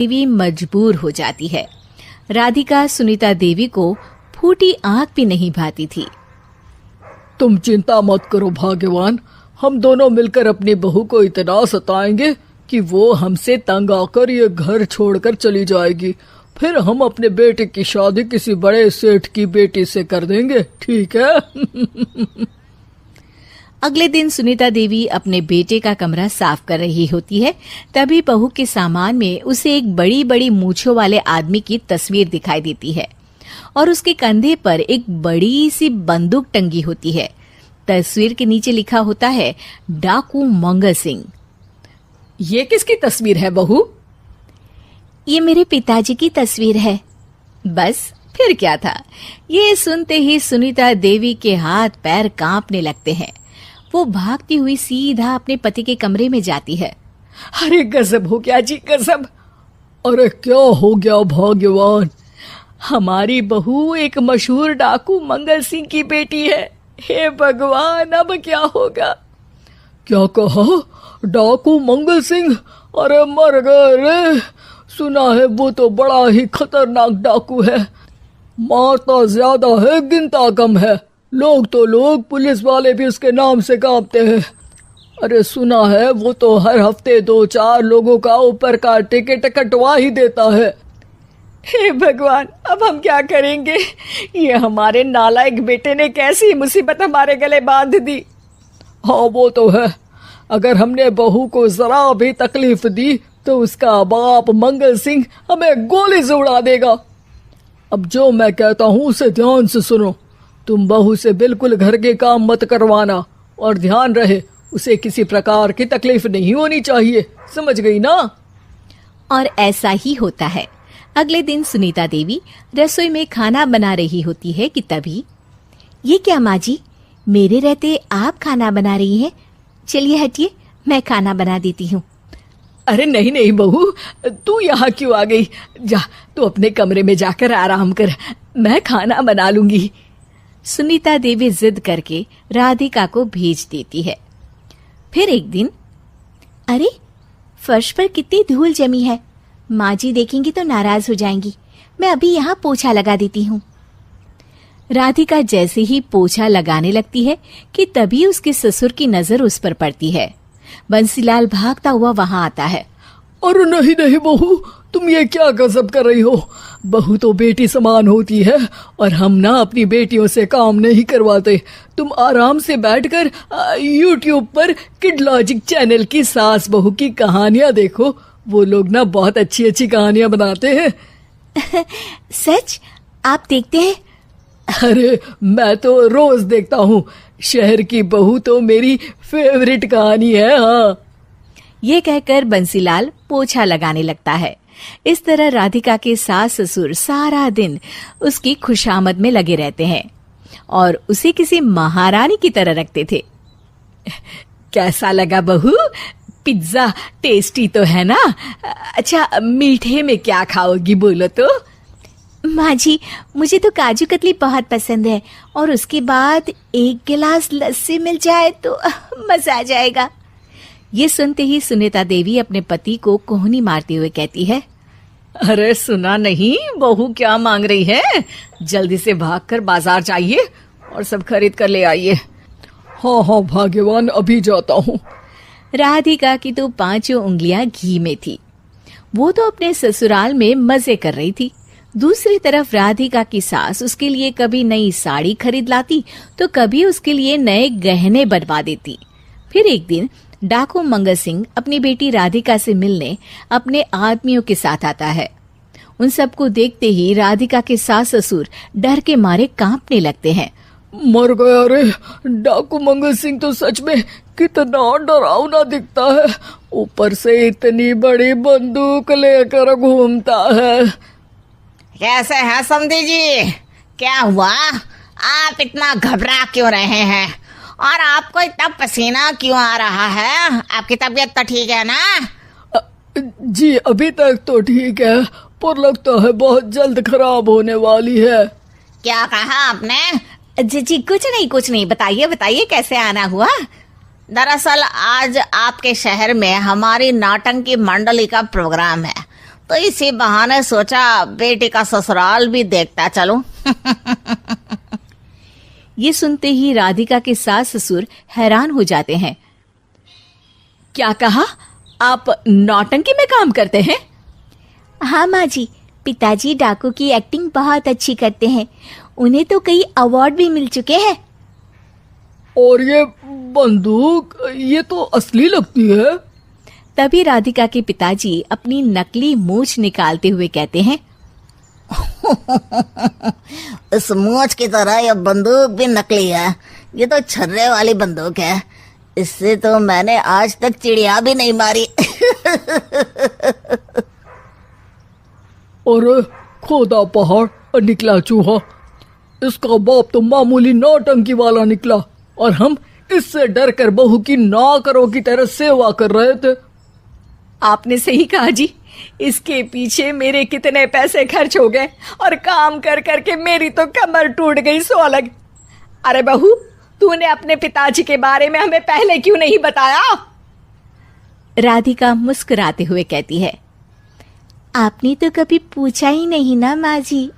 देवी मजबूर हो जाती है। राधिका सुनीता देवी को फूटी आंख भी नहीं भाती थी। तुम चिंता मत करो भाग्यवान, हम दोनों मिलकर अपनी बहू को इतना सताएंगे कि वो हमसे तंग आकर ये घर छोड़कर चली जाएगी। फिर हम अपने बेटे की शादी किसी बड़े सेठ की बेटी से कर देंगे, ठीक है? अगले दिन सुनीता देवी अपने बेटे का कमरा साफ कर रही होती है। तभी बहू के सामान में उसे एक बड़ी बड़ी मूंछों वाले आदमी की तस्वीर दिखाई देती है और उसके कंधे पर एक बड़ी सी बंदूक टंगी होती है। तस्वीर के नीचे लिखा होता है डाकू मंगल सिंह। ये किसकी तस्वीर है बहू? ये मेरे पिताजी की तस्वीर है। बस फिर क्या था। ये सुनते ही सुनीता देवी के हाथ पैर कांपने लगते हैं। वो भागती हुई सीधा अपने पति के कमरे में जाती है। अरे गजब हो गया जी, गजब! अरे क्या हो गया भाग्यवान? हमारी बहू एक मशहूर डाकू मंगल सिंह की बेटी है। हे भगवान, अब क्या होगा? क्या कहा? डाकू मंगल सिंह? अरे मर गए रे। सुना है वो तो बड़ा ही खतरनाक डाकू है, मारता ज्यादा है गिनता कम है। लोग तो लोग, पुलिस वाले भी उसके नाम से कांपते हैं। अरे सुना है वो तो हर हफ्ते 2-4 लोगों का ऊपर का टिकट कटवा ही देता है। हे भगवान, अब हम क्या करेंगे? ये हमारे नालायक बेटे ने कैसी मुसीबत हमारे गले बांध दी। हाँ वो तो है, अगर हमने बहू को जरा भी तकलीफ दी तो उसका बाप मंगल सिंह हमें गोली से उड़ा देगा। अब जो मैं कहता हूँ उसे ध्यान से सुनो। तुम बहू से बिल्कुल घर के काम मत करवाना और ध्यान रहे उसे किसी प्रकार की तकलीफ नहीं होनी चाहिए, समझ गई ना? और ऐसा ही होता है। अगले दिन सुनीता देवी रसोई में खाना बना रही होती है कि तभी, ये क्या माँ जी, मेरे रहते आप खाना बना रही हैं? चलिए हटिए, मैं खाना बना देती हूँ। अरे नहीं नहीं बहू, तू यहाँ क्यों आ गई? जा तू अपने कमरे में जाकर आराम कर, मैं खाना बना लूंगी। सुनीता देवी जिद करके राधिका को भेज देती है। फिर एक दिन, अरे फर्श पर कितनी धूल जमी है, माँ जी देखेंगी तो नाराज हो जाएंगी, मैं अभी यहाँ पोछा लगा देती हूँ। राधिका जैसे ही पोछा लगाने लगती है कि तभी उसके ससुर की नजर उस पर पड़ती है। बंसीलाल भागता हुआ वहां आता है। अरे नहीं नहीं बहू, तुम ये क्या गजब कर रही हो? बहू तो बेटी समान होती है और हम ना अपनी बेटियों से काम नहीं करवाते। तुम आराम से बैठकर YouTube पर किड लॉजिक चैनल की सास बहू की कहानियां देखो। वो लोग ना बहुत अच्छी अच्छी कहानियां बनाते हैं। सच? आप देखते हैं? अरे मैं तो रोज देखता हूँ। शहर की बहू तो मेरी फेवरेट कहानी है। हाँ, ये कहकर बंसीलाल पोछा लगाने लगता है। इस तरह राधिका के सास ससुर सारा दिन उसकी खुशामद में लगे रहते हैं और उसे किसी महारानी की तरह रखते थे। कैसा लगा बहू? पिज्जा टेस्टी तो है ना? अच्छा, मीठे में क्या खाओगी बोलो तो? माँ जी, मुझे तो काजू कतली बहुत पसंद है और उसके बाद एक गिलास लस्सी मिल जाए तो मजा आ जाएगा। ये सुनते ही सुनीता देवी अपने पति को कोहनी मारते हुए कहती है, अरे सुना नहीं बहू क्या मांग रही है? जल्दी से भागकर बाजार जाइए और सब खरीद कर ले आइए। हाँ हाँ भाग्यवान, अभी जाता हूँ। राधिका की तो 5 उंगलियां घी में थी। वो तो अपने ससुराल में मजे कर रही थी। दूसरी तरफ राधिका की सास उसके लिए कभी नई साड़ी खरीद लाती तो कभी उसके लिए नए गहने बनवा देती। फिर एक दिन डाकू मंगल सिंह अपनी बेटी राधिका से मिलने अपने आदमियों के साथ आता है। उन सबको देखते ही राधिका के सास ससुर डर के मारे कांपने लगते हैं। मर गया रे, डाकू मंगल सिंह तो सच में कितना डरावना दिखता है, ऊपर से इतनी बड़ी बंदूक लेकर घूमता है। कैसे हैं समधी जी? क्या हुआ? आप इतना घबरा क्यों रहे हैं और आपको इतना पसीना क्यों आ रहा है? आपकी तबीयत तो ठीक है ना? जी अभी तक तो ठीक है, पर लगता है बहुत जल्द खराब होने वाली है। क्या कहा आपने? जी कुछ नहीं, बताइए बताइए कैसे आना हुआ? दरअसल आज आपके शहर में हमारी नाटंकी मंडली का प्रोग्राम है, तो इसी बहाने सोचा बेटी का ससुराल भी देखता चलूं। ये सुनते ही राधिका के सास ससुर हैरान हो जाते हैं। क्या कहा? आप नौटंकी में काम करते हैं? हाँ माँ जी, पिताजी डाकू की एक्टिंग बहुत अच्छी करते हैं। उन्हें तो कई अवार्ड भी मिल चुके हैं। और ये बंदूक, ये तो असली लगती है। तभी राधिका के पिताजी अपनी नकली मूंछ निकालते हुए कहते हैं, इस मूंछ की तरह यह बंदूक भी नकली है। ये तो छर्रे वाली बंदूक है। इससे तो मैंने आज तक चिड़िया भी नहीं मारी। और खोदा पहाड़ और निकला चूहा। इसका बाप तो मामूली नौटंकी वाला निकला और हम इससे डर कर बहू की नौकरों की तरह सेवा कर रहे थे। आपने सही कहा जी। इसके पीछे मेरे कितने पैसे खर्च हो गए और काम कर करके मेरी तो कमर टूट गई सो अलग। अरे बहू, तूने अपने पिताजी के बारे में हमें पहले क्यों नहीं बताया? राधिका मुस्कुराते हुए कहती है, आपने तो कभी पूछा ही नहीं ना माँ जी।